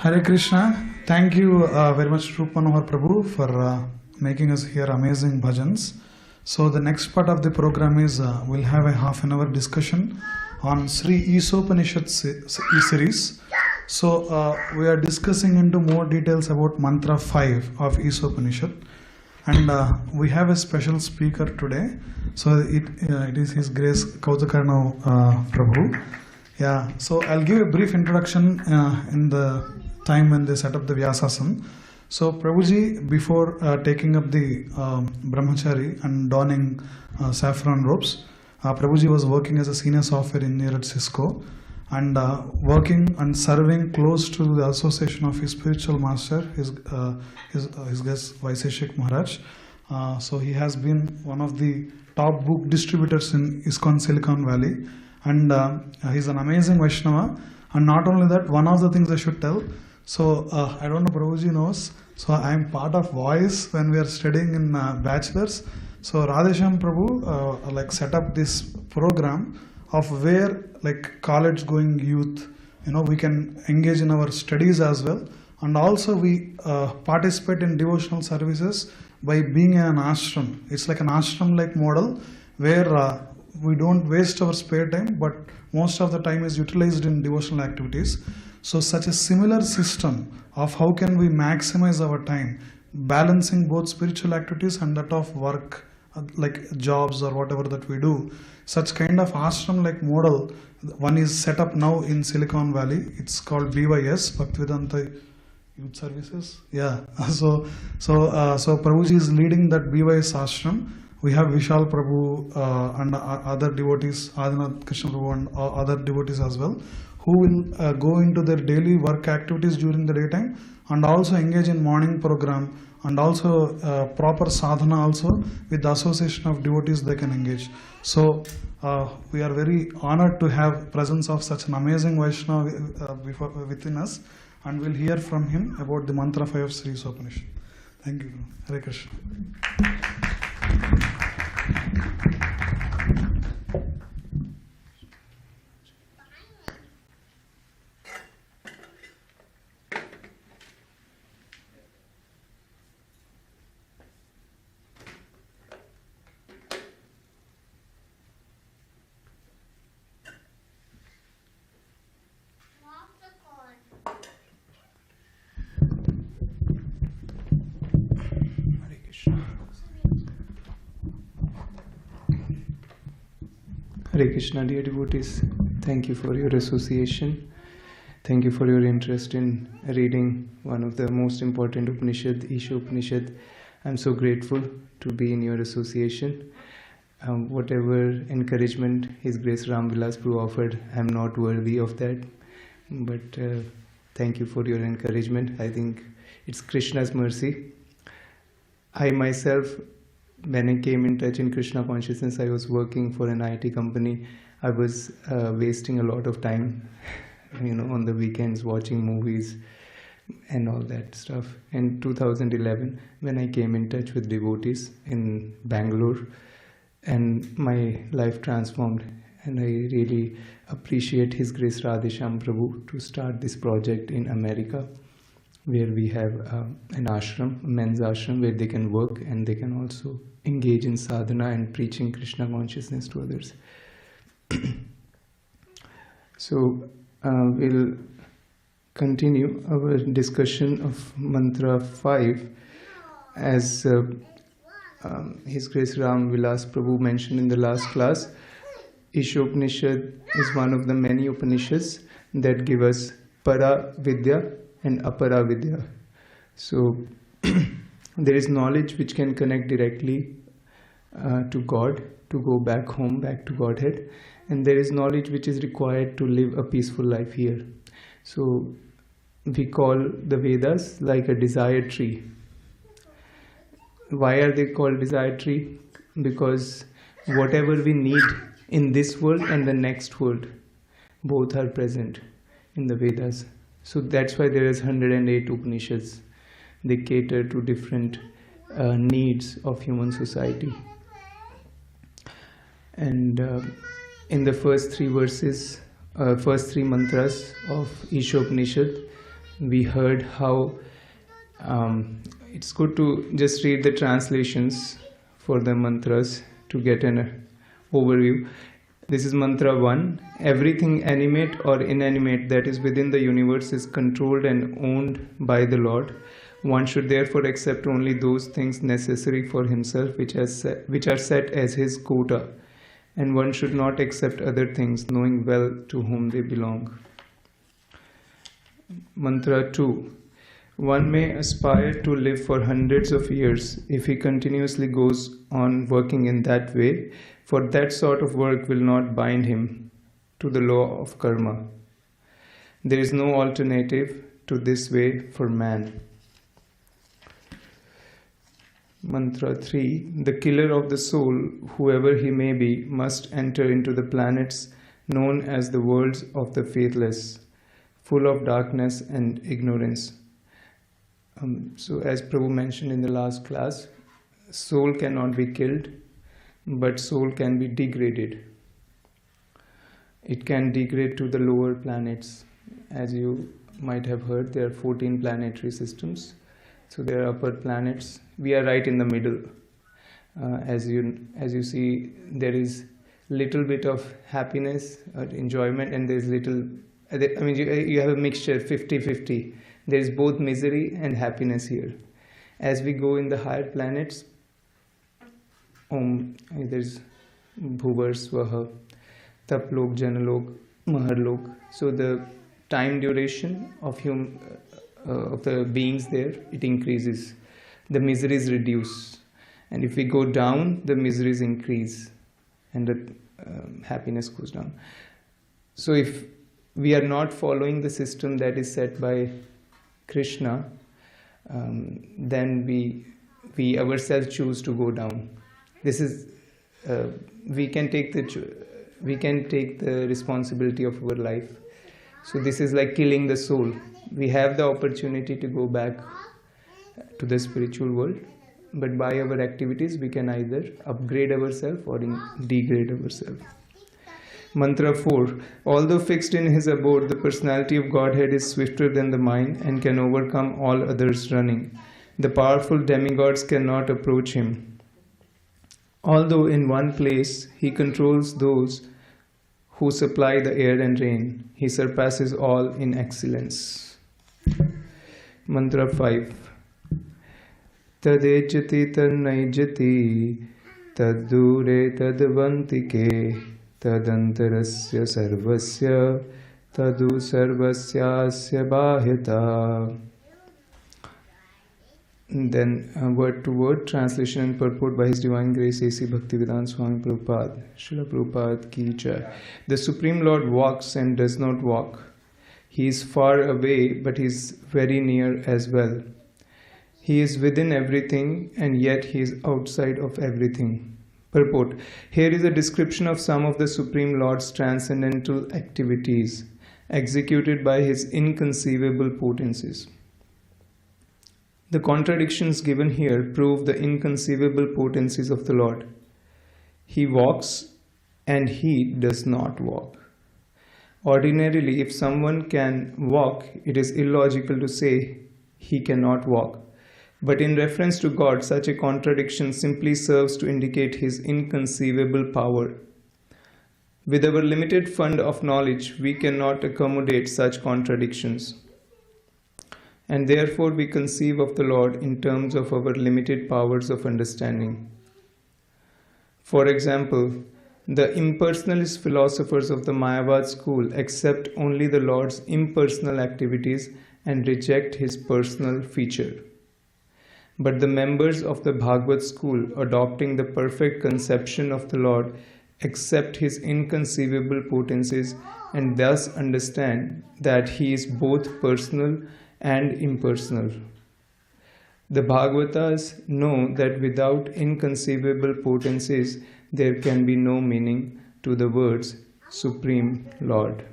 Hare Krishna. Thank you very much, Rup Manohar Prabhu, for making us hear amazing bhajans. So the next part of the program is we'll have a half-an-hour discussion on Sri Isopanisad series. So we are discussing into more details about Mantra-5 of Isopanisad, and we have a special speaker today. So it is His Grace Kautukarnava Prabhu. Yeah. So I'll give a brief introduction in the time when they set up the Vyasasana. So Prabhuji, before taking up the brahmachari and donning saffron robes, Prabhuji was working as a senior software engineer at Cisco, and working and serving close to the association of his spiritual master, his guest Vaiseshik Maharaj. So he has been one of the top book distributors in ISKCON Silicon Valley, and he's an amazing Vaishnava. And not only that, one of the things I should tell, so I don't know, Prabhuji knows, so I am part of Voice when we are studying in bachelors. So Radhesham Prabhu like set up this program of where like college going youth, we can engage in our studies as well, and also we participate in devotional services by being in an ashram. It's like an ashram like model where we don't waste our spare time, but most of the time is utilized in devotional activities. So such a similar system of how can we maximize our time, balancing both spiritual activities and that of work, like jobs or whatever that we do. Such kind of ashram like model, one is set up now in Silicon Valley. It's called BYS, Bhaktivedanta Youth Services. Yeah. So Prabhuji is leading that BYS ashram. We have Vishal Prabhu and other devotees, Adinath Krishna Prabhu and other devotees as well, who will go into their daily work activities during the daytime and also engage in morning program, and also proper sadhana also with the association of devotees they can engage. So we are very honored to have presence of such an amazing Vaishnava within us, and we'll hear from him about the Mantra-5 of Sri Isopanisad. Thank you. Hare Krishna. Hare Krishna, dear devotees, thank you for your association. Thank you for your interest in reading one of the most important Upanishad, Isopanisad. I'm so grateful to be in your association. Whatever encouragement His Grace Ram Vilas Prabhu offered, I'm not worthy of that. But thank you for your encouragement. I think it's Krishna's mercy. I myself, when I came in touch in Krishna consciousness, I was working for an IT company. I was wasting a lot of time, on the weekends watching movies and all that stuff. In 2011, when I came in touch with devotees in Bangalore, and my life transformed, and I really appreciate His Grace Radhesham Prabhu to start this project in America, where we have an ashram, a men's ashram, where they can work and they can also engage in sadhana and preaching Krishna consciousness to others. So we'll continue our discussion of Mantra 5, as His Grace Ram Vilas Prabhu mentioned in the last class. Isopanisad is one of the many Upanishads that give us para vidya and apara vidya. So there is knowledge which can connect directly to God, to go back home, back to Godhead, and there is knowledge which is required to live a peaceful life here. So we call the Vedas like a desire tree. Why are they called desire tree? Because whatever we need in this world and the next world, both are present in the Vedas. So that's why there is 108 Upanishads. They cater to different needs of human society. And in the first three verses, first three mantras of Isopanisad, we heard how it's good to just read the translations for the mantras to get an overview. This is mantra 1. Everything animate or inanimate that is within the universe is controlled and owned by the Lord. One should therefore accept only those things necessary for himself which are set as his quota, and one should not accept other things, knowing well to whom they belong. Mantra 2. One may aspire to live for hundreds of years if he continuously goes on working in that way, for that sort of work will not bind him to the law of karma. There is no alternative to this way for man. Mantra 3. The killer of the soul, whoever he may be, must enter into the planets known as the worlds of the faithless, full of darkness and ignorance. So as Prabhu mentioned in the last class, soul cannot be killed, but soul can be degraded. It can degrade to the lower planets. As you might have heard, there are 14 planetary systems. So there are upper planets. We are right in the middle. As you see, there is little bit of happiness or enjoyment, and there is little. You have a mixture, 50-50. There is both misery and happiness here. As we go in the higher planets, there is Bhuvar, Swaha, Taplok, Janalok, Maharlok. So the time duration of the beings there, it increases. The miseries reduce, and if we go down, the miseries increase, and the happiness goes down. So if we are not following the system that is set by Krishna, then we ourselves choose to go down. This is we can take the responsibility of our life. So this is like killing the soul. We have the opportunity to go back to the spiritual world, but by our activities we can either upgrade ourselves or degrade ourselves. Mantra 4. Although fixed in his abode, the personality of Godhead is swifter than the mind and can overcome all others running. The powerful demigods cannot approach him. Although in one place he controls those who supply the air and rain, he surpasses all in excellence. Mantra 5. Tadejati tannajati taddure tadvantike tadantarasya sarvasya tadu sarvasyasya bahyata. Then word to word translation and purport by His Divine Grace A.C. Bhaktivedanta Swami Prabhupada. Srila Prabhupada ki jai. The Supreme Lord walks and does not walk. He is far away, but He is very near as well. He is within everything, and yet He is outside of everything. Purport. Here is a description of some of the Supreme Lord's transcendental activities executed by His inconceivable potencies. The contradictions given here prove the inconceivable potencies of the Lord. He walks and He does not walk. Ordinarily, if someone can walk, it is illogical to say he cannot walk. But in reference to God, such a contradiction simply serves to indicate His inconceivable power. With our limited fund of knowledge, we cannot accommodate such contradictions. And therefore we conceive of the Lord in terms of our limited powers of understanding. For example, the impersonalist philosophers of the Mayavad school accept only the Lord's impersonal activities and reject His personal feature. But the members of the Bhagavad school, adopting the perfect conception of the Lord, accept His inconceivable potencies and thus understand that He is both personal and impersonal. The Bhagavatas know that without inconceivable potencies, there can be no meaning to the words Supreme Lord.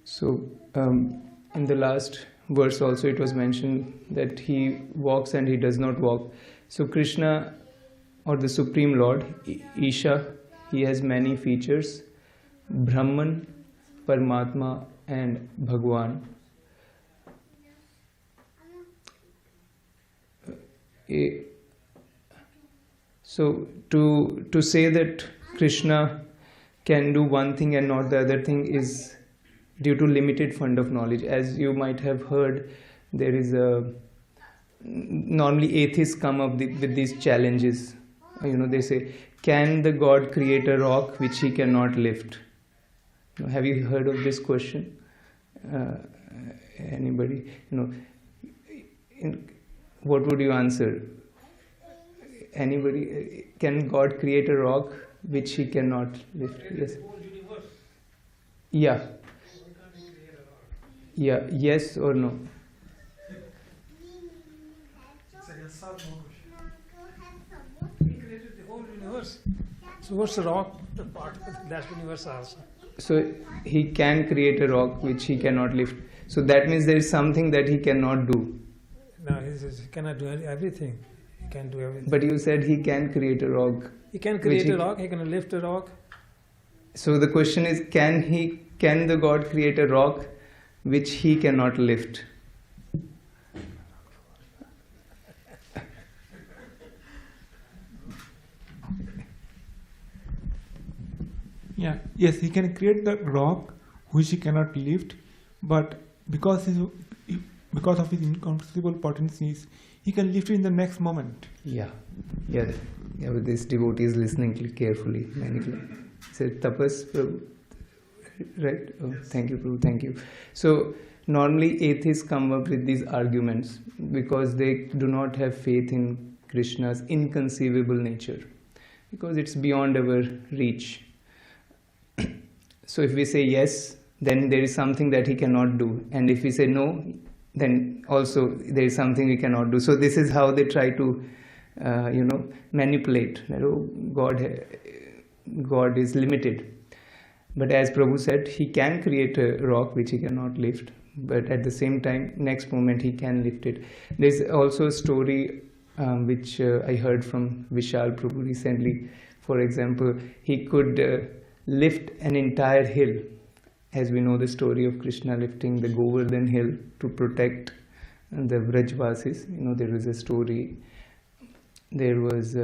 So, in the last verse also it was mentioned that He walks and He does not walk. So Krishna, or the Supreme Lord, Isha, He has many features. Brahman, Paramatma and Bhagwan. So to say that Krishna can do one thing and not the other thing is due to limited fund of knowledge. As you might have heard, there is normally atheists come up with these challenges. They say, can the God create a rock which he cannot lift? Have you heard of this question? Anybody? What would you answer? Anybody? Can God create a rock which he cannot lift? Yes. Yeah. Yeah. Yes or no? It's a yes or no question. He created the whole universe. So what's the rock? The part of that universe also. So he can create a rock which he cannot lift. So that means there is something that he cannot do. No, he cannot do everything. He can do everything. But you said he can create a rock. He can create a rock. He can lift a rock. So the question is, can the God create a rock which he cannot lift? Yeah, yes, he can create the rock which he cannot lift, but because of his inconceivable potencies, he can lift it in the next moment. Yeah. But this devotee is listening carefully. So tapas, Prabhu, right? Oh, thank you, Prabhu. Thank you. So normally atheists come up with these arguments because they do not have faith in Krishna's inconceivable nature, because it's beyond our reach. So if we say yes, then there is something that he cannot do, and if we say no, then also there is something we cannot do. So this is how they try to manipulate. God is limited, but as Prabhu said, he can create a rock which he cannot lift, but at the same time, next moment he can lift it. There's also a story which I heard from Vishal Prabhu recently. For example, he could lift an entire hill. As we know the story of Krishna lifting the Govardhan hill to protect the Vrajvasis. There was a story. There was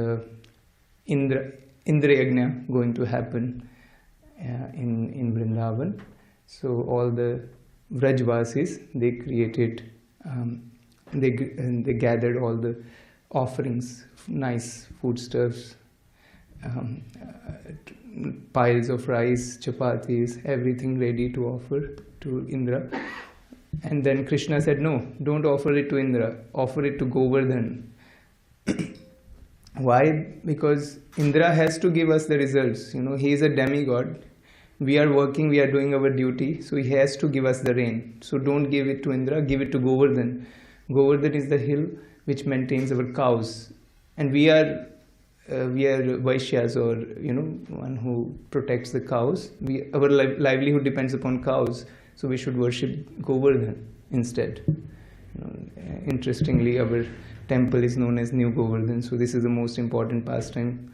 Indra Yagna going to happen in Vrindavan. So all the Vrajvasis, they created, they gathered all the offerings, nice foodstuffs, piles of rice, chapatis, everything ready to offer to Indra. And then Krishna said, no, don't offer it to Indra, offer it to Govardhan. Why? Because Indra has to give us the results. He is a demigod. We are working, we are doing our duty, so he has to give us the rain. So don't give it to Indra, give it to Govardhan. Govardhan is the hill which maintains our cows. And we are Vaishyas, or one who protects the cows. Our livelihood depends upon cows, so we should worship Govardhan instead. Interestingly, our temple is known as New Govardhan, so this is the most important pastime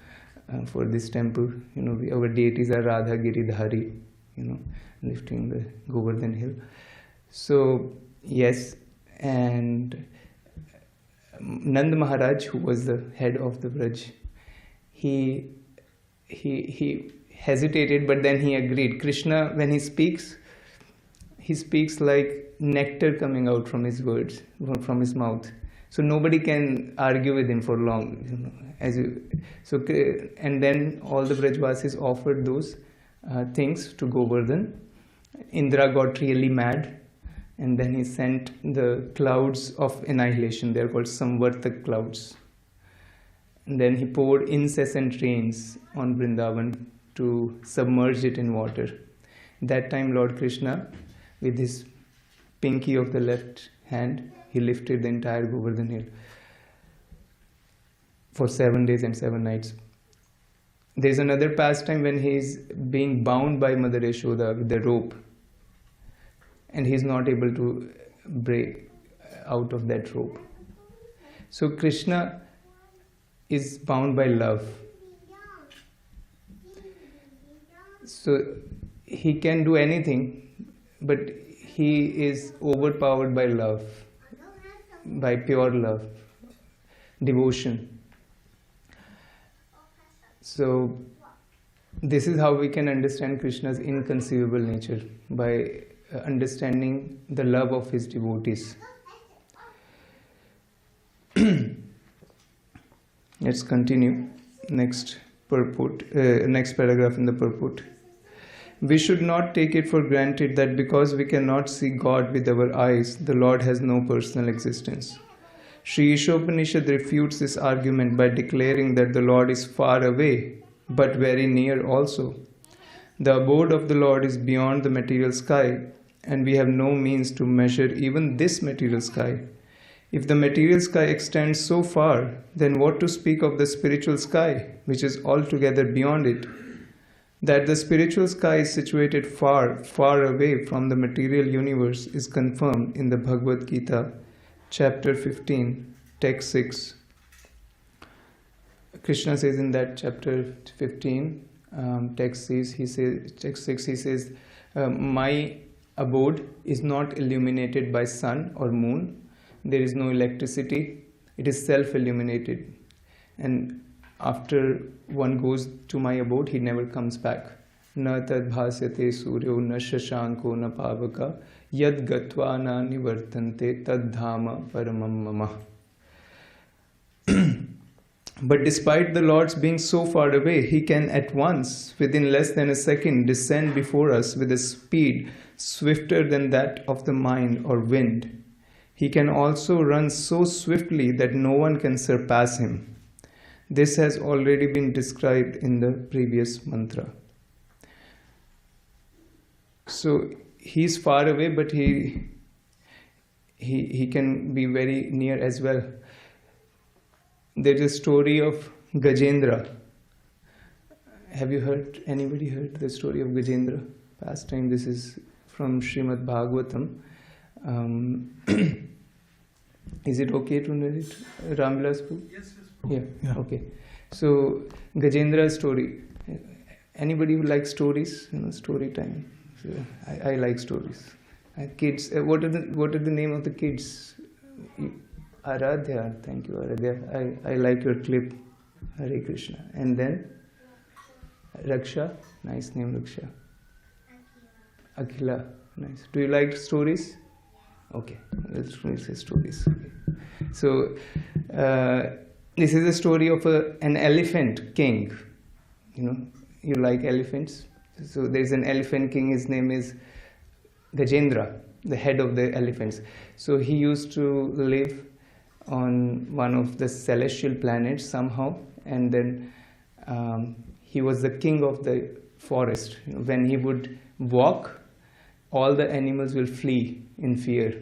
for this temple. Our deities are Radha Giridhari, lifting the Govardhan hill. So yes, and Nand Maharaj, who was the head of the Vraj, he hesitated, but then he agreed. Krishna, when he speaks like nectar coming out from his words, from his mouth. So nobody can argue with him for long. And then all the Vrajvasis offered those things to Govardhan. Indra got really mad, and then he sent the clouds of annihilation. They are called Samvartak clouds. And then he poured incessant rains on Vrindavan to submerge it in water. That time Lord Krishna, with his pinky of the left hand, he lifted the entire Govardhan hill for 7 days and 7 nights. There is another pastime when he is being bound by Mother Yashoda with the rope, and he is not able to break out of that rope. So Krishna is bound by love. So he can do anything, but he is overpowered by love, by pure love, devotion. So this is how we can understand Krishna's inconceivable nature, by understanding the love of his devotees. Let's continue. Next paragraph in the purport. We should not take it for granted that because we cannot see God with our eyes, the Lord has no personal existence. Sri Isopanisad refutes this argument by declaring that the Lord is far away, but very near also. The abode of the Lord is beyond the material sky, and we have no means to measure even this material sky. If the material sky extends so far, then what to speak of the spiritual sky, which is altogether beyond it? That the spiritual sky is situated far, far away from the material universe is confirmed in the Bhagavad Gita, chapter 15, text 6. Krishna says in that chapter 15, text 6, he says, my abode is not illuminated by sun or moon. There is no electricity. It is self-illuminated. And after one goes to my abode, he never comes back. Na tad bhasyate suryo na shashanko na pavaka yad gatva na nivartante tad dhama paramam mama. But despite the Lord's being so far away, he can at once, within less than a second, descend before us with a speed swifter than that of the mind or wind. He can also run so swiftly that no one can surpass him. This has already been described in the previous mantra. So he's far away, but he can be very near as well. There's a story of Gajendra. Have you heard? Anybody heard the story of Gajendra? Past time. This is from Srimad Bhagavatam. Is it okay to narrate? Ramvilas? Yes. Yeah. Okay. So Gajendra's story. Anybody who likes stories? Story time. So, I like stories. Kids. What are the name of the kids? Aradhya. Thank you, Aradhya. I like your clip. Hare Krishna. And then Raksha. Nice name, Raksha. Akhila. Nice. Do you like stories? Okay, let's say stories. Okay. So, this is a story of an elephant king. You like elephants? So there is an elephant king. His name is Gajendra, the head of the elephants. So he used to live on one of the celestial planets somehow, and then he was the king of the forest. When he would walk, all the animals will flee in fear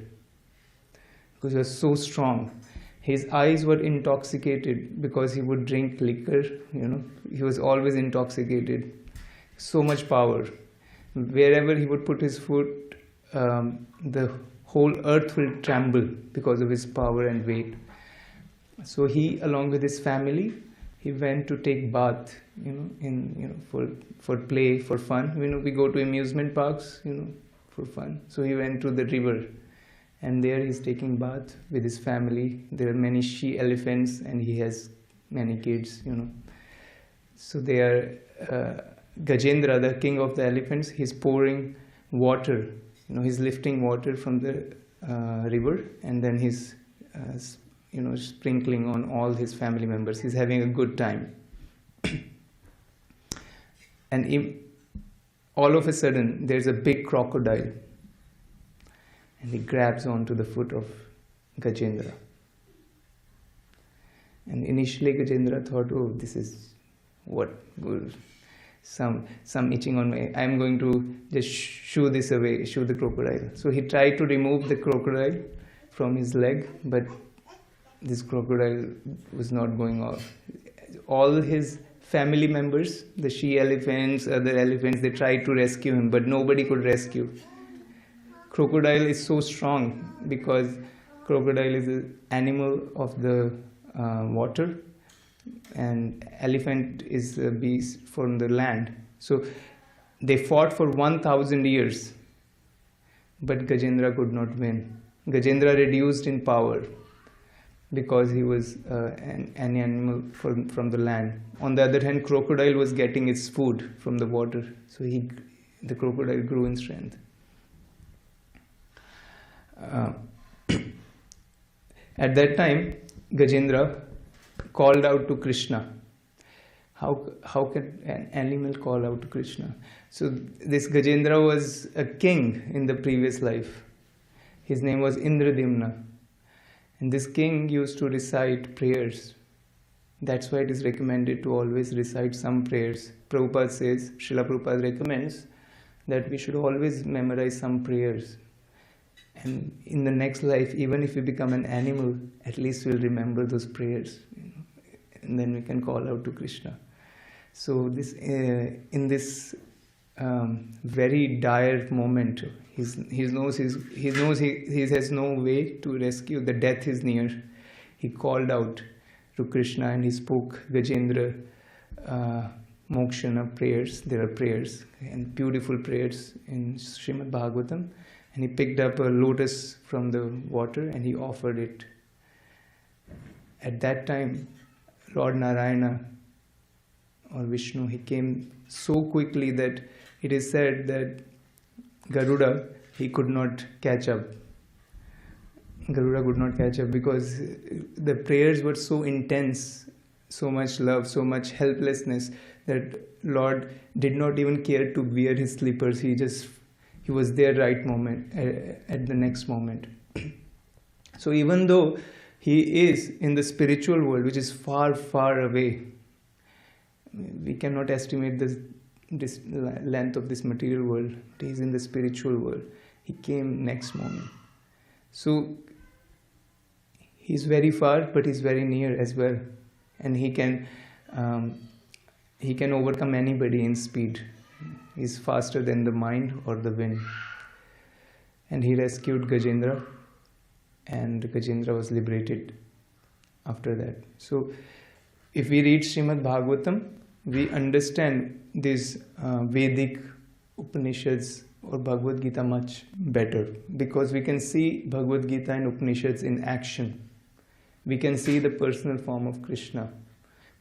because he was so strong. His eyes were intoxicated because he would drink liquor. He was always intoxicated. So much power. Wherever he would put his foot, the whole earth will tremble because of his power and weight. So he, along with his family, he went to take bath, for play, for fun. We go to amusement parks, for fun. So he went to the river, and there he's taking bath with his family. There are many she-elephants, and he has many kids, So they are, Gajendra, the king of the elephants, he's pouring water, he's lifting water from the river, and then he's, sprinkling on all his family members. He's having a good time. And all of a sudden, there's a big crocodile, and he grabs onto the foot of Gajendra. And initially, Gajendra thought, "Oh, this is what some itching on my. I'm going to just shoo this away, shoo the crocodile." So he tried to remove the crocodile from his leg, but this crocodile was not going off. All his family members, the she-elephants, other elephants, they tried to rescue him, but nobody could rescue. Crocodile is so strong because crocodile is an animal of the water, and elephant is a beast from the land. So They fought for 1000 years, but Gajendra could not win. Gajendra reduced in power because he was an animal from the land. On the other hand, crocodile was getting its food from the water, so the crocodile grew in strength. At that time, Gajendra called out to Krishna. How can an animal call out to Krishna? So this Gajendra was a king in the previous life. His name was Indradimna. And this king used to recite prayers. That's why it is recommended to always recite some prayers. Prabhupada says, Srila Prabhupada recommends that we should always memorize some prayers. And in the next life, even if we become an animal, at least we'll remember those prayers. And then we can call out to Krishna. So this, in this very dire moment, he knows he has no way to rescue. The death is near. He called out to Krishna and he spoke Gajendra Mokshana prayers. There are prayers and beautiful prayers in Srimad Bhagavatam. And he picked up a lotus from the water and he offered it. At that time, Lord Narayana or Vishnu, he came so quickly that it is said that Garuda, he could not catch up. Garuda could not catch up because the prayers were so intense, so much love, so much helplessness that Lord did not even care to wear his slippers. He was there right moment, at the next moment. So even though he is in the spiritual world, which is far, far away, we cannot estimate this length of this material world. He is in the spiritual world. He came next moment. So he's very far, but he's very near as well, and he can overcome anybody in speed. He's faster than the mind or the wind. And he rescued Gajendra, and Gajendra was liberated after that. So if we read Srimad Bhagavatam, we understand these Vedic Upanishads or Bhagavad Gita much better, because we can see Bhagavad Gita and Upanishads in action. We can see the personal form of Krishna.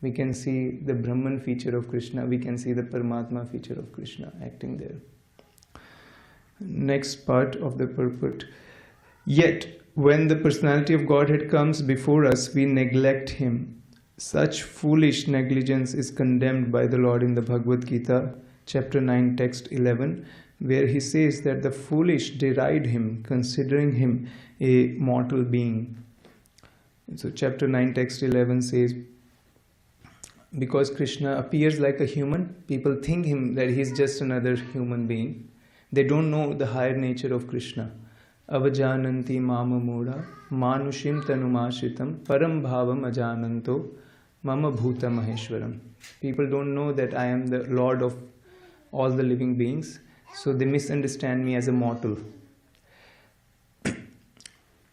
We can see the Brahman feature of Krishna. We can see the Paramatma feature of Krishna acting there. Next part of the purport. Yet, when the personality of Godhead comes before us, we neglect him. Such foolish negligence is condemned by the Lord in the Bhagavad Gita, chapter 9, text 11, where he says that the foolish deride him, considering him a mortal being. So chapter 9, text 11 says, because Krishna appears like a human, people think him that he is just another human being. They don't know the higher nature of Krishna. Avajananti mama mudha manushim tanumashritam param bhavam ajananto mama bhuta maheshwaram. People don't know that I am the Lord of all the living beings, so they misunderstand me as a mortal.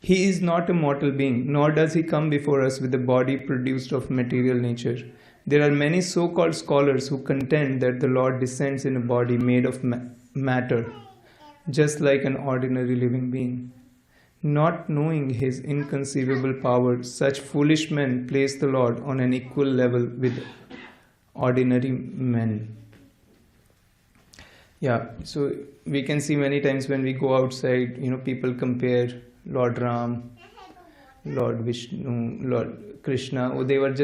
He is not a mortal being, nor does he come before us with a body produced of material nature. There are many so-called scholars who contend that the Lord descends in a body made of matter, just like an ordinary living being. Not knowing his inconceivable power, such foolish men place the Lord on an equal level with ordinary men. Yeah, so we can see many times when we go outside, people compare Lord Ram, Lord Vishnu, Lord Krishna. Oh, they were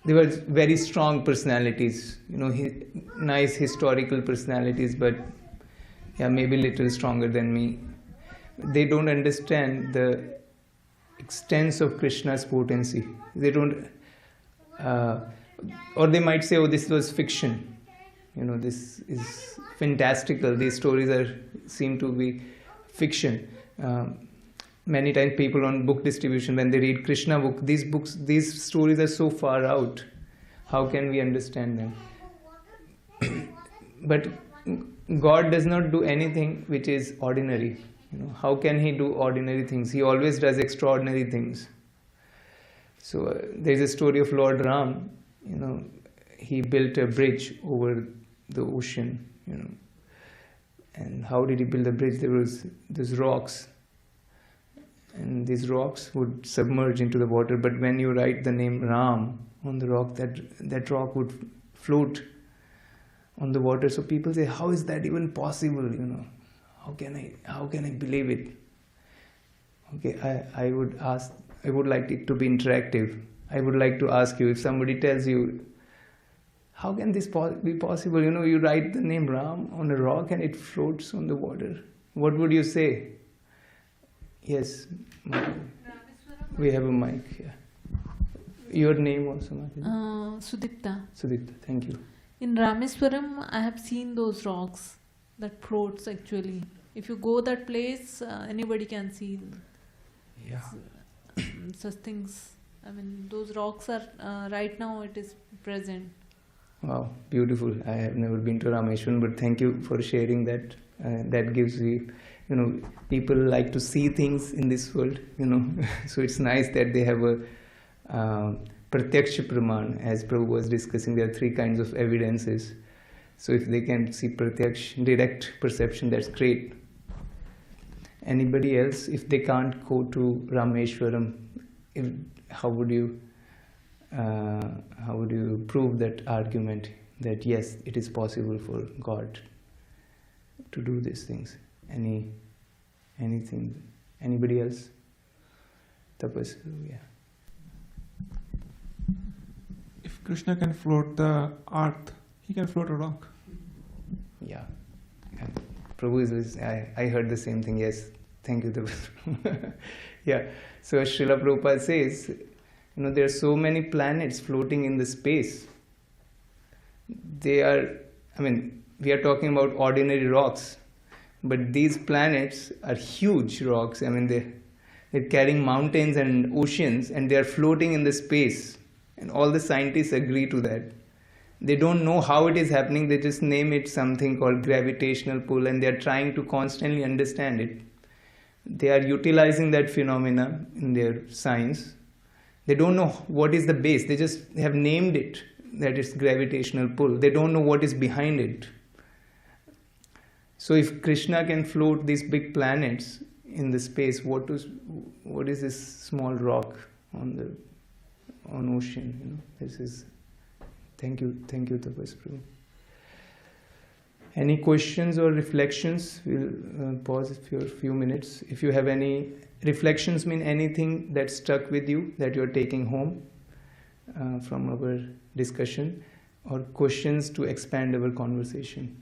very strong personalities, nice historical personalities, but yeah, maybe a little stronger than me. They don't understand the extent of Krishna's potency. They don't, or they might say, oh, this was fiction. This is fantastical. These stories seem to be fiction. Many times people on book distribution, when they read Krishna book, these stories are so far out. How can we understand them? But God does not do anything which is ordinary. How can he do ordinary things? He always does extraordinary things. So there is a story of Lord Ram. He built a bridge over the ocean And how did he build the bridge? There was these rocks, and these rocks would submerge into the water, but when you write the name Ram on the rock, that rock would float on the water. So people say, how is that even possible? How can I believe it? Okay, I would like it to be interactive. I would like to ask you, if somebody tells you, how can this be possible? You write the name Ram on a rock and it floats on the water. What would you say? Yes, we have a mic here. Your name also, Mataji? Sudipta. Sudipta, thank you. In Rameswaram, I have seen those rocks that floats actually. If you go that place, anybody can see such things. I mean, those rocks are, right now it is present. Wow, beautiful. I have never been to Rameshwaram, but thank you for sharing that. That gives me, people like to see things in this world, So it's nice that they have a Pratyaksha Praman. As Prabhu was discussing, there are 3 kinds of evidences. So if they can see Pratyaksha, direct perception, that's great. Anybody else, if they can't go to Rameshwaram, how would you prove that argument that yes, it is possible for God to do these things? Anything? Anybody else? Tapas, yeah. If Krishna can float the earth, he can float a rock. Yeah. Prabhu is, I heard the same thing. Yes, thank you, Tapas. Yeah. So Srila Prabhupada says, there are so many planets floating in the space. We are talking about ordinary rocks, but these planets are huge rocks. They're carrying mountains and oceans, and they are floating in the space. And all the scientists agree to that. They don't know how it is happening. They just name it something called gravitational pull, and they are trying to constantly understand it. They are utilizing that phenomena in their science. They don't know what is the base. They just have named it that it's gravitational pull. They don't know what is behind it. So if Krishna can float these big planets in the space, what is this small rock on ocean? This is. Thank you, Tapas Prabhu. Any questions or reflections? We'll pause for a few minutes. If you have any reflections, mean anything that stuck with you that you're taking home from our discussion, or questions to expand our conversation,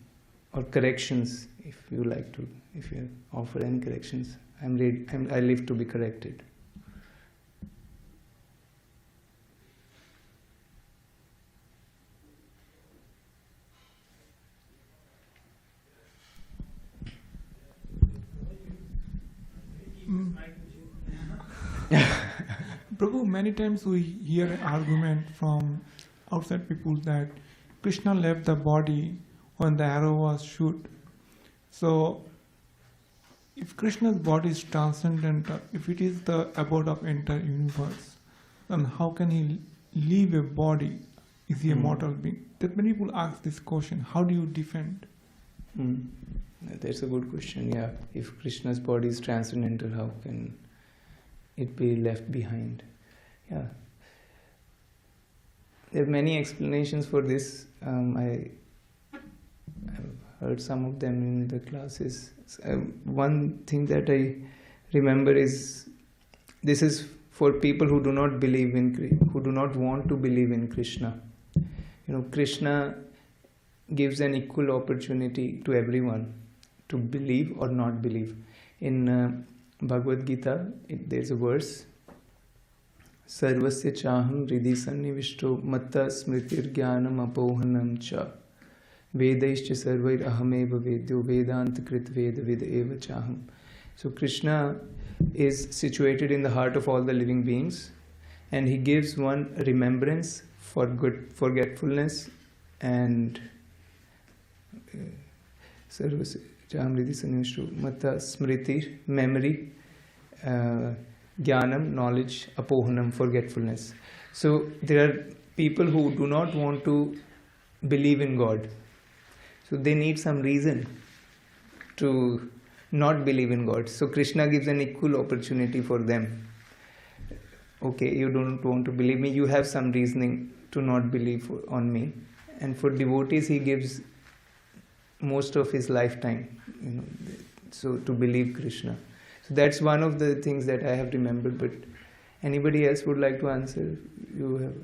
or corrections if you offer any corrections. I live to be corrected. Prabhu, many times we hear an argument from outside people that Krishna left the body when the arrow was shot. So, if Krishna's body is transcendental, if it is the abode of entire universe, then how can he leave a body? Is he a mortal being? That many people ask this question. How do you defend? That's a good question. Yeah, if Krishna's body is transcendental, how can it be left behind? Yeah, there are many explanations for this. I've heard some of them in the classes. One thing that I remember is, this is for people who do not believe who do not want to believe in Krishna. Krishna gives an equal opportunity to everyone to believe or not believe. In Bhagavad Gita, there's a verse, Sarvasya chaham hridhi sannivishto matta smritir jnanam apohanam cha vedaischa sarvair ahameva vedyo vedanta krit veda vida eva chaham. So Krishna is situated in the heart of all the living beings, and he gives one remembrance for good forgetfulness and Sarvasya chaham hridhi sannivishto matta smritir memory, Jnanam, knowledge, apohanam, forgetfulness. So there are people who do not want to believe in God. So they need some reason to not believe in God. So Krishna gives an equal opportunity for them. Okay, you don't want to believe me, you have some reasoning to not believe on me. And for devotees, he gives most of his lifetime, so to believe Krishna. So that's one of the things that I have remembered. But anybody else would like to answer? You have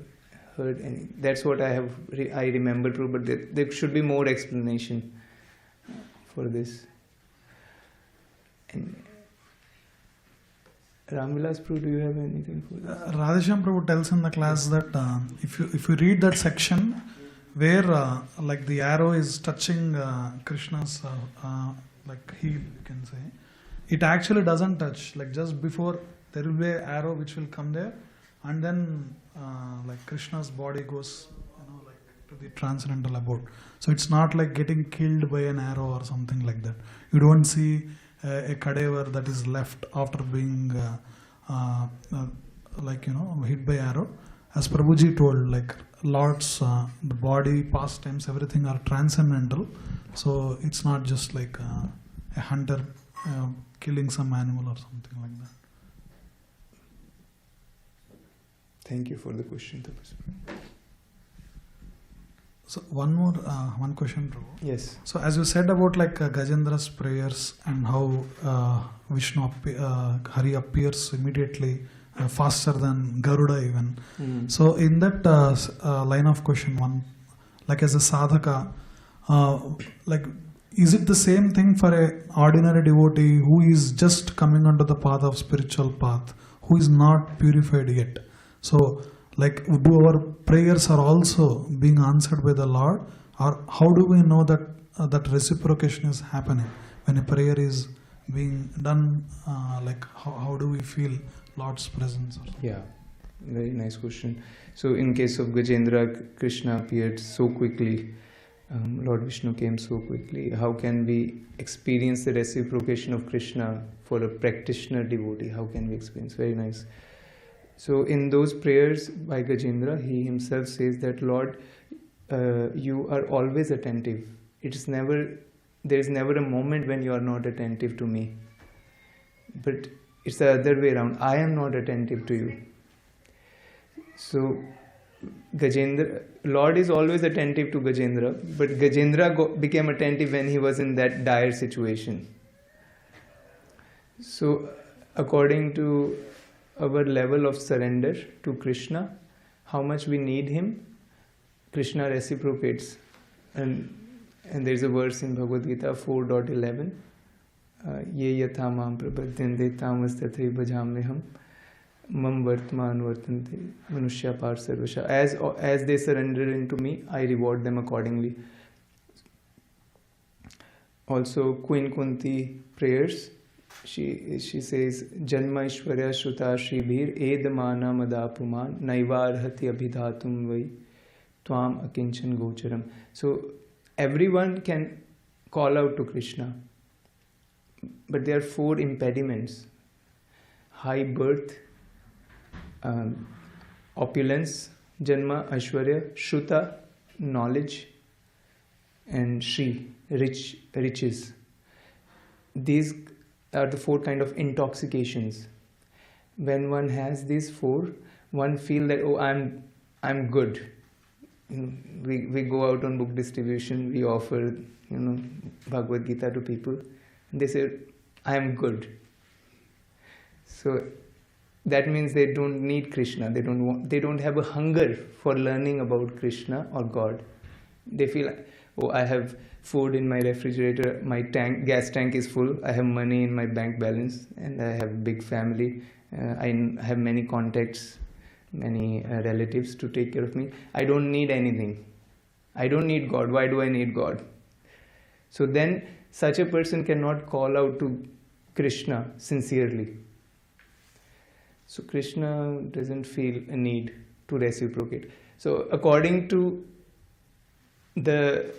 heard any? That's what I remember, but there should be more explanation for this. And Ramvilas Prabhu, do you have anything for this? Radhesham Prabhu tells in the class that if you read that section where like the arrow is touching Krishna's like heel, you can say, it actually doesn't touch. Like just before there will be an arrow which will come there, and then like Krishna's body goes like to the transcendental abode. So it's not like getting killed by an arrow or something like that. You don't see a cadaver that is left after being like hit by arrow. As Prabhuji told, like Lord's the body, pastimes, everything are transcendental. So it's not just like a hunter killing some animal or something like that. Thank you for the question, Tapas. So one question, Prabhu. Yes. So as you said about like Gajendra's prayers and how Vishnu Hari appears immediately faster than Garuda even. So in that line of question one, like as a sadhaka, like is it the same thing for a ordinary devotee who is just coming onto the path of spiritual path, who is not purified yet? So like do our prayers are also being answered by the Lord, or how do we know that that reciprocation is happening when a prayer is being done? Like how do we feel Lord's presence? Yeah, very nice question. So in case of Gajendra, Krishna appeared so quickly. Lord Vishnu came so quickly. How can we experience the reciprocation of Krishna for a practitioner devotee? How can we experience? Very nice. So in those prayers by Gajendra, he himself says that Lord, you are always attentive. There is never a moment when you are not attentive to me. But it's the other way around. I am not attentive to you. So Gajendra, Lord is always attentive to Gajendra, but Gajendra became attentive when he was in that dire situation. So according to our level of surrender to Krishna, how much we need him, Krishna reciprocates. And there's a verse in Bhagavad Gita 4.11, Ye yatha mam prabhadyante tamas tathai bhajamyaham mam vartman vartante manushya par sarvasha. As they surrender into me, I reward them accordingly. Also Queen Kunti prayers, she says Janma Ishwarya Shruta Shribhir Edamana Madapuman Naivarhati Abhidhatum Vai Tvam Akinchan Gocharam. So everyone can call out to Krishna, but there are 4 impediments: high birth, opulence, Janma, Aishwarya, Shruta, knowledge, and Shri, riches. These are the 4 kind of intoxications. When one has these 4, one feel that, oh, I'm good. We go out on book distribution, we offer Bhagavad Gita to people, and they say, I am good. So that means they don't need Krishna. They don't have a hunger for learning about Krishna or God. They feel, oh, I have food in my refrigerator, my gas tank is full, I have money in my bank balance, and I have a big family, I have many contacts, many relatives to take care of me. I don't need anything. I don't need God. Why do I need God? So then such a person cannot call out to Krishna sincerely. So Krishna doesn't feel a need to reciprocate. So according to the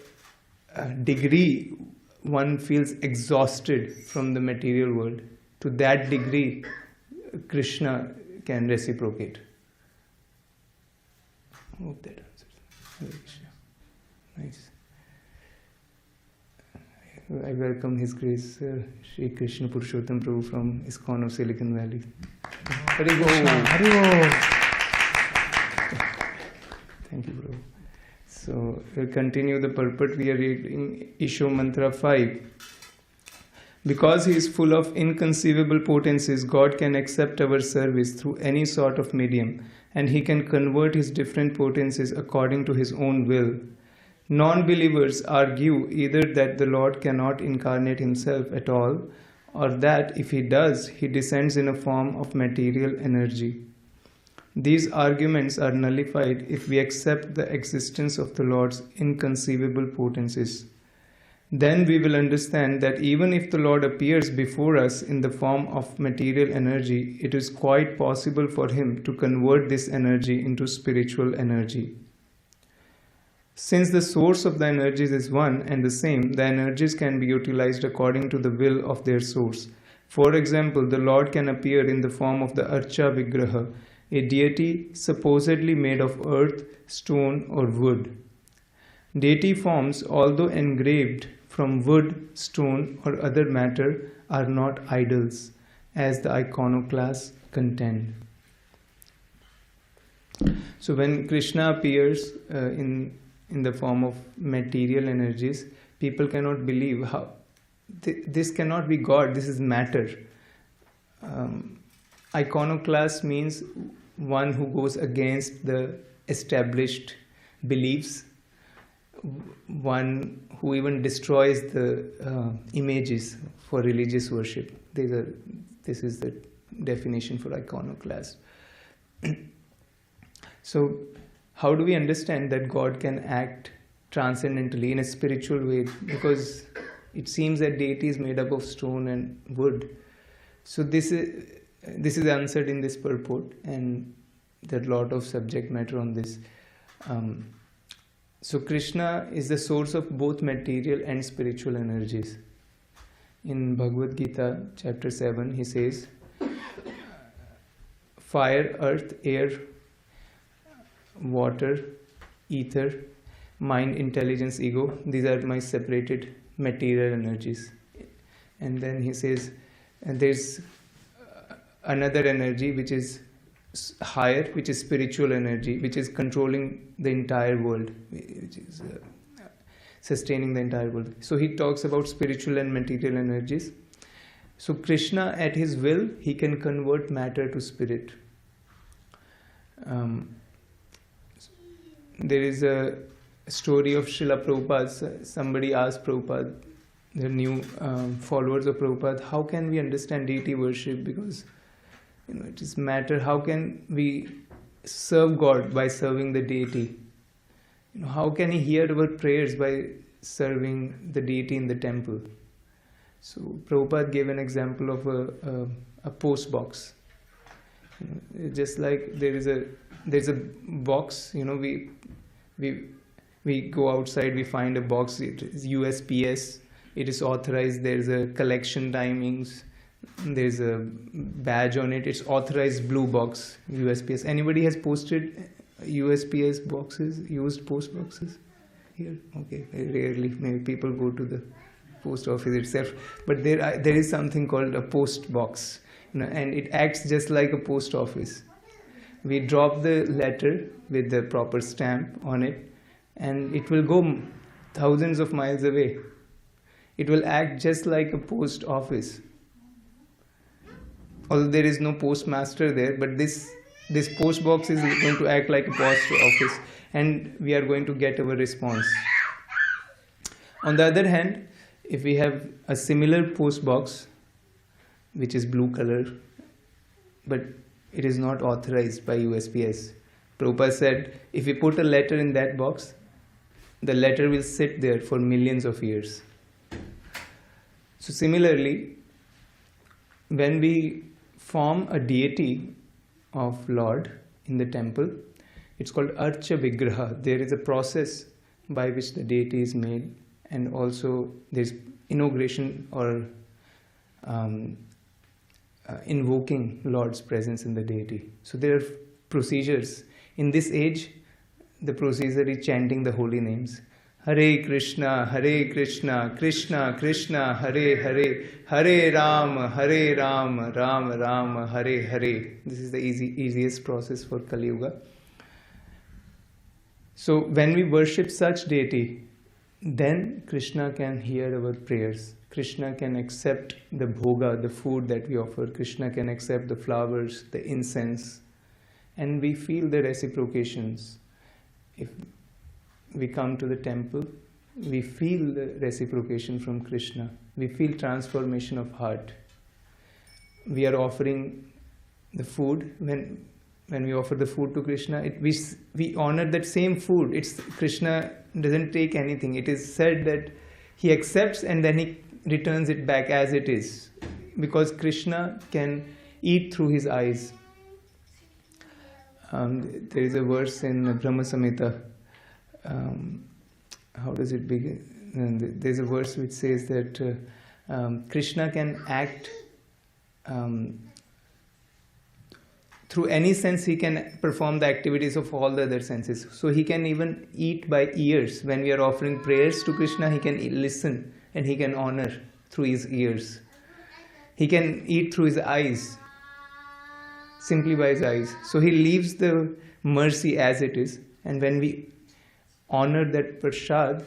degree one feels exhausted from the material world, to that degree Krishna can reciprocate. I hope that answers. Hare Krishna. Nice. I welcome His Grace Sri Krishna Purushottam Prabhu from ISKCON of Silicon Valley. Hari Bol. Thank you, Prabhu. So we'll continue the purport. We are reading Isho Mantra-5. Because He is full of inconceivable potencies, God can accept our service through any sort of medium, and He can convert His different potencies according to His own will. Non-believers argue either that the Lord cannot incarnate Himself at all, or that if He does, He descends in a form of material energy. These arguments are nullified if we accept the existence of the Lord's inconceivable potencies. Then we will understand that even if the Lord appears before us in the form of material energy, it is quite possible for Him to convert this energy into spiritual energy. Since the source of the energies is one and the same, the energies can be utilized according to the will of their source. For example, the Lord can appear in the form of the Archa Vigraha, a deity supposedly made of earth, stone, or wood. Deity forms, although engraved from wood, stone, or other matter, are not idols, as the iconoclasts contend. So when Krishna appears in the form of material energies, people cannot believe how this cannot be God, this is matter. Iconoclast means one who goes against the established beliefs, one who even destroys the images for religious worship. This is the definition for iconoclast. So how do we understand that God can act transcendentally in a spiritual way? Because it seems that deity is made up of stone and wood. So this is answered in this purport, and there are a lot of subject matter on this. So Krishna is the source of both material and spiritual energies. In Bhagavad Gita, chapter 7, he says, fire, earth, air, water, ether, mind, intelligence, ego, these are my separated material energies. And then he says, and there's another energy which is higher, which is spiritual energy, which is controlling the entire world, which is sustaining the entire world. So he talks about spiritual and material energies. So Krishna, at his will, he can convert matter to spirit. There is a story of Srila Prabhupada. Somebody asked Prabhupada, the new followers of Prabhupada, how can we understand deity worship? Because it is matter. How can we serve God by serving the deity? How can He hear our prayers by serving the deity in the temple? So Prabhupada gave an example of a post box. Just like there's a box. We go outside, we find a box. It is USPS. It is authorized. There's a collection timings. There's a badge on it. It's authorized blue box, USPS. Anybody has posted USPS boxes, used post boxes here? Okay, rarely. Maybe people go to the post office itself. But there is something called a post box, and it acts just like a post office. We drop the letter with the proper stamp on it, and it will go thousands of miles away. It will act just like a post office. Although there is no postmaster there, but this post box is going to act like a post office, and we are going to get our response. On the other hand, if we have a similar post box, which is blue color, but it is not authorized by USPS, Prabhupada said, if we put a letter in that box, the letter will sit there for millions of years. So similarly, when we form a deity of Lord in the temple, it's called Archa Vigraha. There is a process by which the deity is made, and also there's inauguration or invoking Lord's presence in the deity. So there are procedures. In this age, the procedure is chanting the holy names. Hare Krishna, Krishna Krishna, Hare Hare, Hare Ram, Ram Ram, Hare Hare. This is the easiest process for Kali Yuga. So when we worship such deity, then Krishna can hear our prayers. Krishna can accept the bhoga, the food that we offer. Krishna can accept the flowers, the incense, and we feel the reciprocations. If we come to the temple, we feel the reciprocation from Krishna. We feel transformation of heart. We are offering the food. When we offer the food to Krishna, we honor that same food. Krishna doesn't take anything. It is said that he accepts and then he returns it back as it is, because Krishna can eat through his eyes. There is a verse in Brahma Samhita. How does it begin? There's a verse which says that Krishna can act through any sense. He can perform the activities of all the other senses. So he can even eat by ears. When we are offering prayers to Krishna, he can listen and he can honor through his ears. He can eat through his eyes, simply by his eyes. So he leaves the mercy as it is, and when we honor that prasad,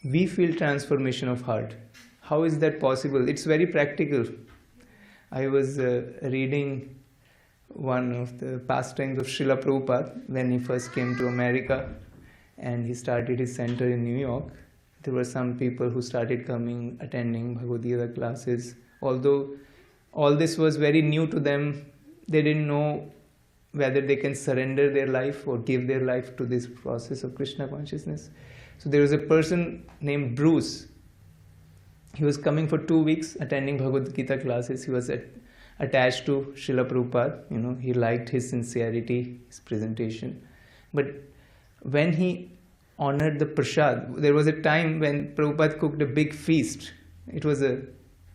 we feel transformation of heart. How is that possible? It's very practical. I was reading one of the pastimes of Srila Prabhupada when he first came to America and he started his center in New York. There were some people who started coming, attending Bhagavad Gita classes. Although all this was very new to them, they didn't know whether they can surrender their life or give their life to this process of Krishna consciousness. So there was a person named Bruce. He was coming for 2 weeks, attending Bhagavad Gita classes. He was attached to Srila Prabhupada. He liked his sincerity, his presentation. But when he honored the prasad, there was a time when Prabhupada cooked a big feast. It was a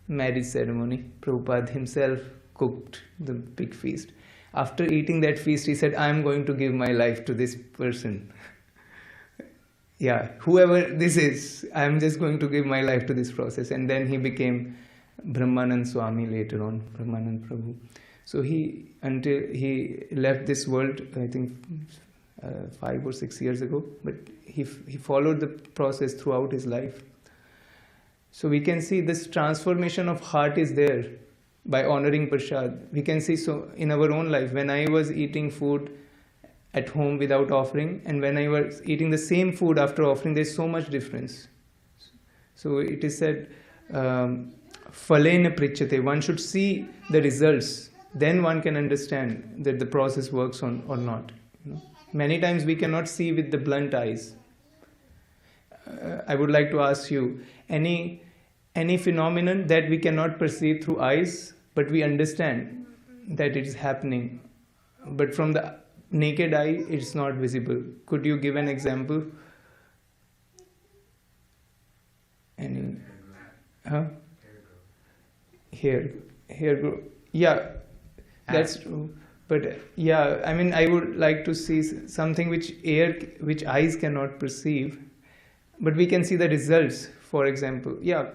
marriage ceremony. Prabhupada himself cooked the big feast. After eating that feast, he said, I am going to give my life to this person. Yeah, whoever this is, I am just going to give my life to this process. And then he became Brahmanand Swami later on, Brahmanand Prabhu. So until he left this world, I think 5 or 6 years ago, but he followed the process throughout his life. So we can see this transformation of heart is there by honoring prasad. We can see so in our own life, when I was eating food at home without offering, and when I was eating the same food after offering, there's so much difference. So it is said, phalena prichate, one should see the results, then one can understand that the process works or not. Many times we cannot see with the blunt eyes. I would like to ask you, any phenomenon that we cannot perceive through eyes, but we understand that it is happening, but from the naked eye it's not visible. Could you give an example? Any? Hair grow. Yeah, that's true. But yeah, I mean, I would like to see something which eyes cannot perceive, but we can see the results. For example, yeah,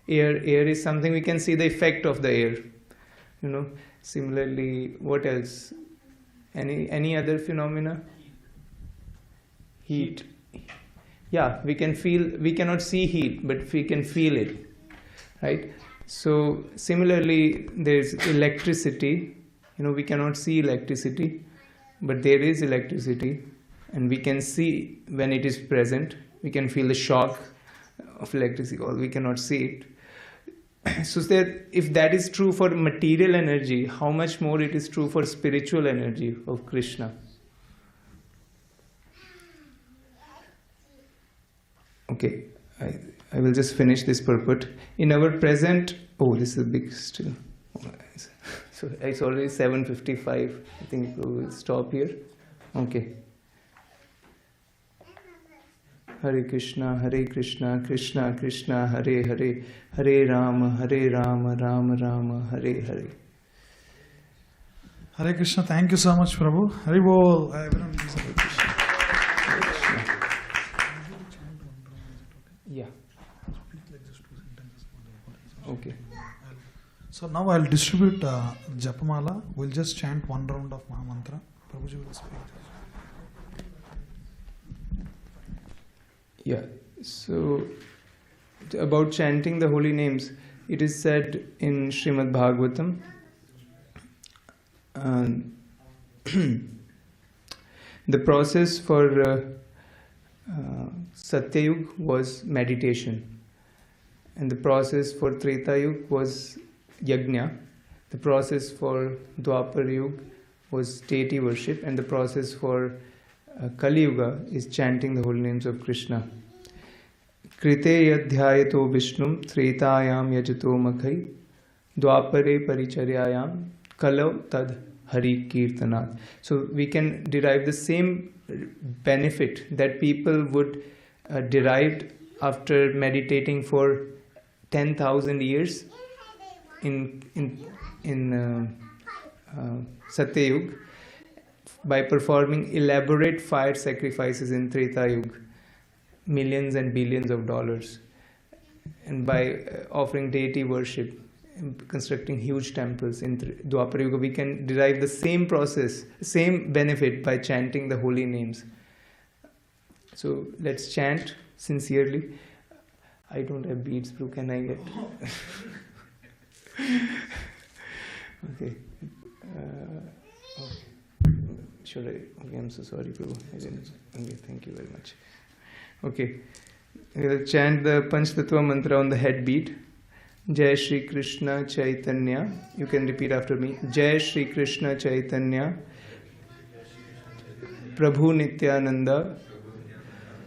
air is something we can see the effect of the air. Similarly, what else? Any other phenomena? Heat. Yeah, we cannot see heat, but we can feel it, right? So similarly, there's electricity. We cannot see electricity, but there is electricity, and we can see when it is present. We can feel the shock of electricity, or we cannot see it. So if that is true for material energy, how much more it is true for spiritual energy of Krishna? Okay, I will just finish this purport. In our present, this is a big still. So it's already 7:55. I think we will stop here. Okay. Hare Krishna, Krishna Krishna, Hare Hare, Hare Rama, Rama Rama, Hare Hare. Hare Krishna, thank you so much, Prabhu. Hare Bol. Everyone, please. Hare Krishna. Okay. So now I'll distribute Japamala. We'll just chant one round of Mahamantra. Prabhuji will speak. Yeah. So about chanting the holy names, it is said in Srimad Bhagavatam. The process for Satyayug was meditation, and the process for Tretayug was Yajna, the process for Dwapar Yuga was deity worship, and the process for Kali Yuga is chanting the holy names of Krishna. Krite yadhyayato Vishnum Tretayam yajato makhai Dwapare paricharyayam Kalau tad Hari Kirtanat. So we can derive the same benefit that people would derive after meditating for 10,000 years in Satyayug by performing elaborate fire sacrifices in Tretayug, millions and billions of dollars, and by offering deity worship, constructing huge temples in Dwapar Yuga. We can derive the same process, same benefit by chanting the holy names. So let's chant sincerely. I don't have beads, bro. Can I get? Okay. Okay. Should I? Okay, I'm so sorry, Prabhu. I didn't. Okay, thank you very much. Okay. We'll chant the Panch Tattva mantra on the head beat. Jai Shri Krishna Chaitanya. You can repeat after me. Jai Shri Krishna Chaitanya. Prabhu Nityananda.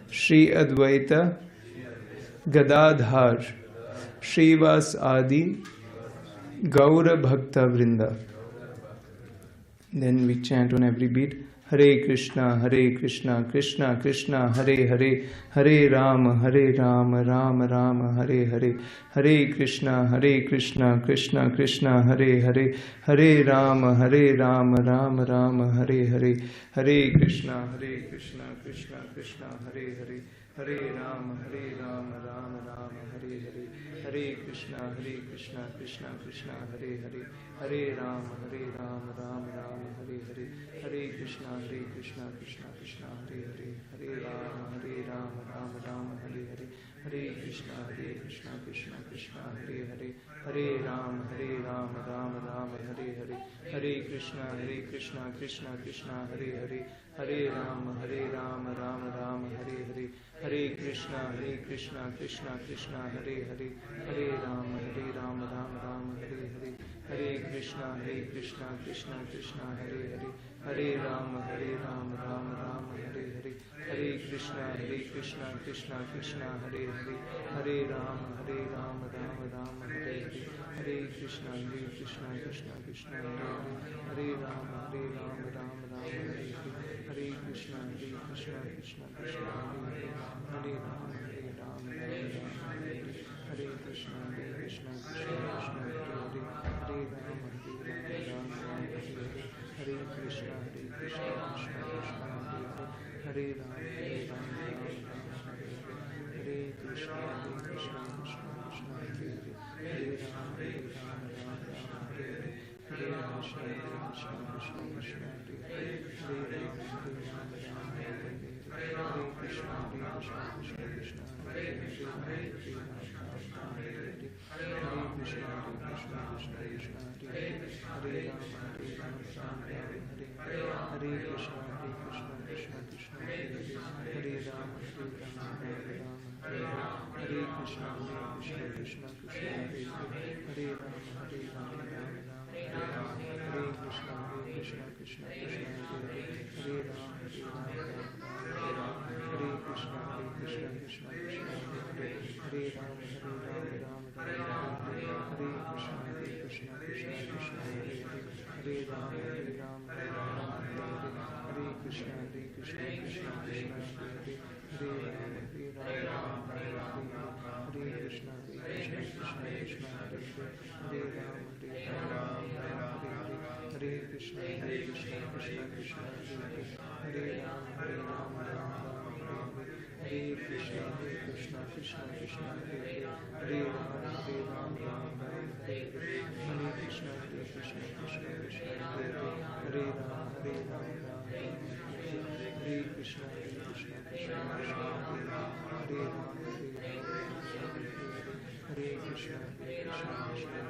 Shri Advaita. Gadadhar. Shrivas Adi. Gaura Bhakta Vrinda. Then we chant on every beat. Hare Krishna, Krishna Krishna, Hare Hare, Hare Rama, Rama Rama, Hare Hare, Hare Krishna, Krishna Krishna, Hare Hare, Hare Rama, Rama Rama, Hare Hare, Hare Krishna, Krishna Krishna, Hare Hare, Hare Rama, Rama Rama, Hare Hare, Hare Krishna, Krishna Krishna, Hare Hare, Hare Rama, Rama Rama, Hare Hare, Hare Krishna, Krishna Krishna, Hare Hare, Hare Rama, Rama Rama, Hare Hare, Hare Krishna, Krishna Krishna, Hare Hare, Hare Rama, Rama Rama, Hare Hare, Hare Krishna, Krishna Krishna, Hare Hare, Hare Rama, Rama Rama, Hare Hare, Hare Krishna, Krishna Krishna, Hare Hare, Hare Rama, Rama Hare Hare, Hare Krishna, Krishna Krishna, Hare Hare, Hare Rama, Rama Hare Hare, Hare Krishna, Krishna Krishna, Hare Hare, Hare Rama, Rama Hare Hare, Hare Krishna, Krishna Krishna, Hare Hare, Hare Rama, Rama Hare Hare, Hare Krishna, Krishna Krishna, Hare Hare, Hare Rama, Rama Hare Hare, Hare Krishna, Krishna Krishna, Hare Hare, Hare Rama, Rama Hare Hare, Hare Krishna, Krishna Krishna, Hare Hare, Hare Rama, Rama Hare Hare, Hare Krishna, Krishna Krishna, Hare Hare, Hare Rama, Rama Hare Hare, Hare Krishna, Krishna Krishna, Hare Hare, Hare Rama, Rama Hare Hare, Hare Krishna, Krishna Krishna, Hare Hare, Hare Rama, Rama Hare Hare, Hare Krishna, Krishna Krishna, Hare Hare, Hare Rama, Rama Hare Hare, Hare Krishna, Krishna Krishna, Hare Hare, Hare Rama, Rama Hare Hare, Hare Krishna, Krishna Krishna, Hare Hare, Hare Rama, Rama Hare Krishna, Krishna Krishna, Hare Hare, Hare Rama, Hare Krishna, Krishna Krishna, Hare Hare, Hare Rama, Rama Hare Hare, Krishna, Krishna Hare Hare, Hare Rama, Rama Hare Hare, Krishna, Krishna Hare Hare, Hare Rama, Rama Hare Hare, Krishna, Krishna Hare Hare, Hare Rama, Rama Hare Hare, Hare Krishna, Krishna Hare Hare, Hare Rama, Hare Krishna, Krishna Hare Hare, Hare Rama, Rama Hare Hare, Krishna Krishna Krishna Hare Ram Ram Ram Hare Krishna Krishna Krishna Hare Ram Ram Ram Hare Krishna Krishna Krishna Hare Ram Hare Krishna Krishna Krishna Krishna Hare Ram Ram Hare Krishna Krishna Krishna Krishna Hare Ram Ram Hare Krishna Krishna Krishna Krishna Hare Ram Hare Krishna Krishna Krishna Krishna Hare Ram Hare Krishna Krishna Krishna Krishna Hare Ram Hare Krishna Krishna Krishna Krishna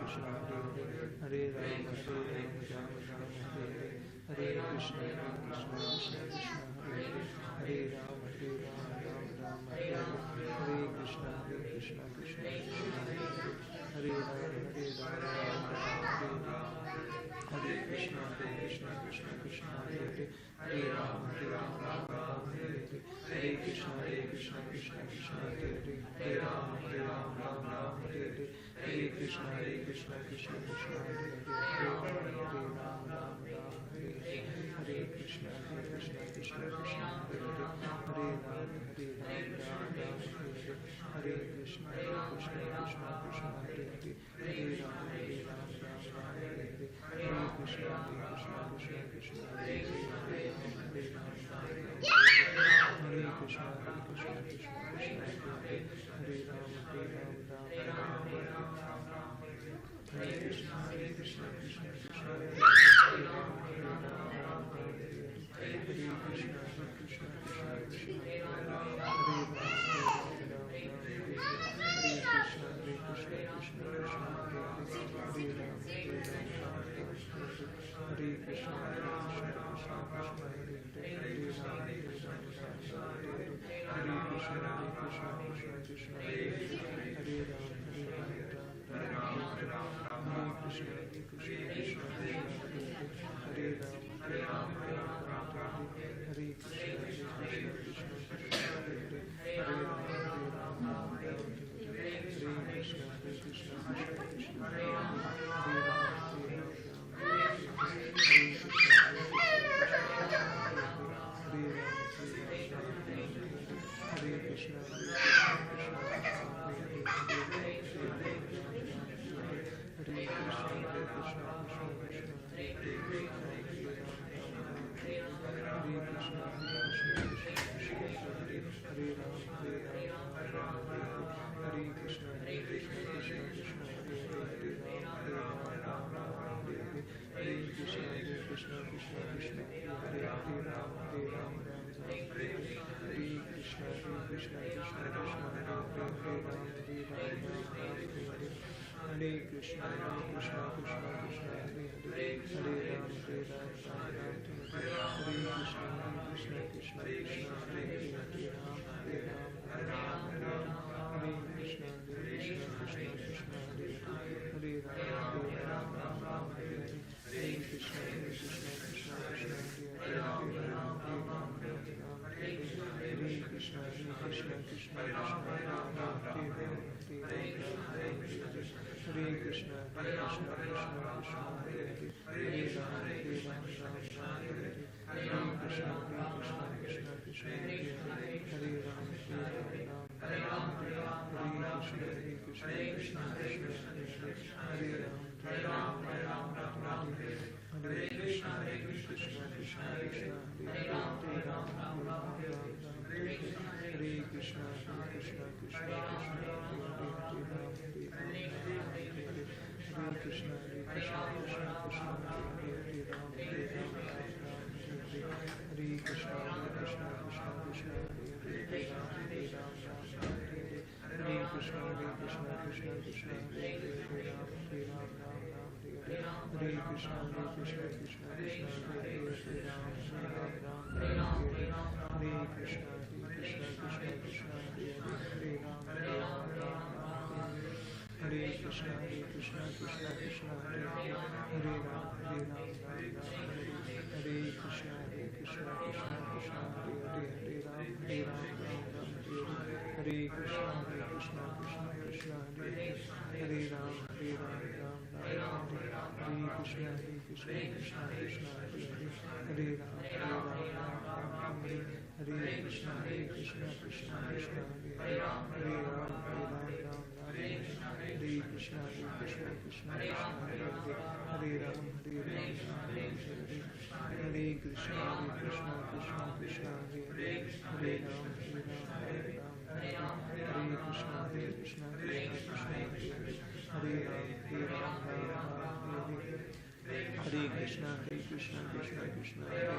Hare Krishna Krishna Krishna Krishna Hare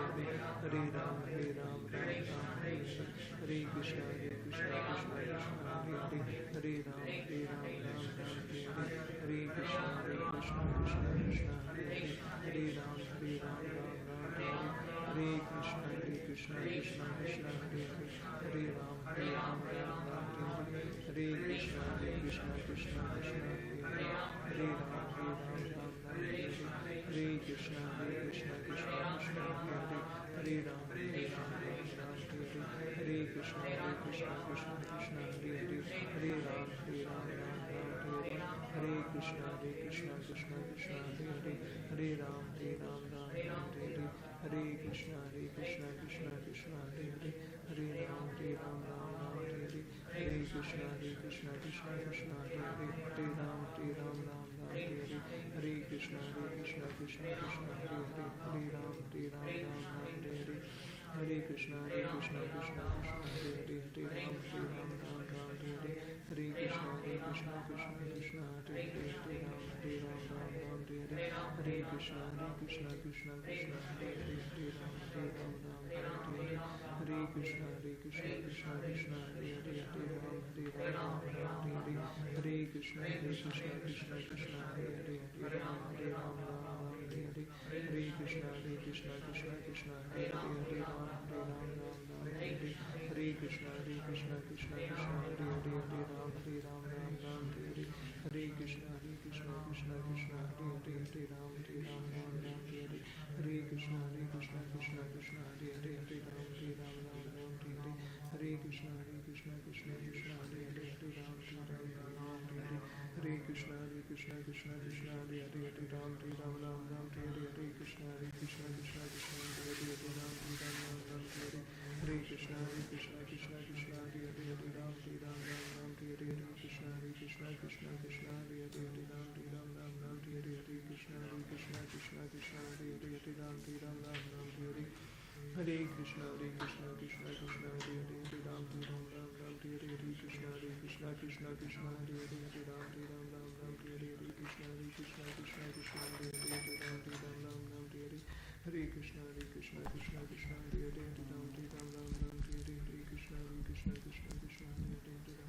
Ram Hare Krishna Krishna Krishna Krishna Hare Krishna Krishna Krishna Krishna Krishna Krishna Krishna Hare Hare Hare Ram Ram Ram Hare Krishna Krishna Krishna Krishna Hare Hare Hare Ram Ram Ram Hare Hare Krishna Krishna Krishna Krishna Hare Hare Hare Ram Ram Hare Hare Krishna Krishna Krishna Krishna Hare Hare Hare Ram Ram Hare Krishna Krishna Krishna Krishna Hare Hare Hare Ram Ram Hare Krishna Krishna Krishna Krishna Hare Hare Hare Ram Ram Hare Hare Krishna Krishna Krishna Krishna Hare Hare Hare Ram Ram Hare Hare Krishna Krishna Krishna Krishna Hare Hare Hare Ram Ram Hare Hare Krishna Krishna Krishna Krishna Hare Hare Hare Ram Ram Hare Hare Hare Krishna Krishna Krishna Krishna Hare Hare Hare Ram Ram Hare Hare Hare Krishna Krishna Krishna Krishna Hare Hare Hare Ram Ram Hare Hare Hare Krishna Krishna Krishna Krishna Hare Hare Hare Ram Ram Hare Hare Hare Krishna Krishna Krishna Krishna Hare Hare Hare Ram Hare Hare Hare Krishna Krishna Krishna Krishna Hare Hare Hare Ram Hare Hare Hare Krishna Krishna Krishna Krishna Hare Hare Hare Ram Hare Hare Krishna Krishna Krishna Krishna Hare Hare Hare Ram Ram Hare Hare Krishna Krishna Krishna Krishna Hare Hare Hare Ram Hare Hare Krishna Krishna Krishna Krishna Hare Hare Hare Ram Hare Krishna Krishna Krishna Krishna Hare Hare Hare Ram Hare Krishna Krishna Krishna Krishna Hare Hare Hare Ram Ram Hare Hare Krishna Krishna Krishna Krishna Hare Hare Hare Ram Ram Hare Krishna Krishna Krishna Krishna Hare Hare Hare Ram Ram Hare Hare Krishna Krishna Krishna Krishna Hare Hare Hare Ram Ram Hare Hare Krishna Krishna Krishna Krishna Hare Hare Hare Ram Hare Hare Krishna Krishna Krishna Krishna Hare Hare Hare Ram Hare Hare Krishna Krishna Krishna Krishna Hare Hare Hare Ram Hare Hare Krishna Krishna Krishna Krishna Hare Hare Hare Ram Hare Hare Krishna Krishna Krishna Krishna Hare Hare Hare Ram Hare Hare Krishna Krishna Krishna Krishna Hare Hare Hare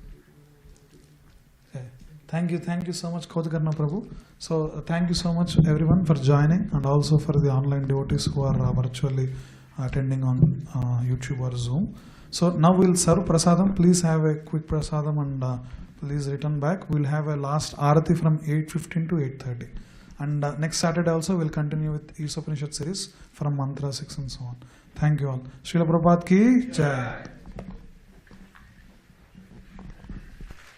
Ram. Thank you so much, Kautukarnava Prabhu. So thank you so much everyone for joining, and also for the online devotees who are virtually attending on YouTube or Zoom. So now we'll serve prasadam. Please have a quick prasadam and please return back. We'll have a last arati from 8:15 to 8:30. And next Saturday also we'll continue with Isopanisad series from Mantra-5 and so on. Thank you all. Srila Prabhupada ki Jai.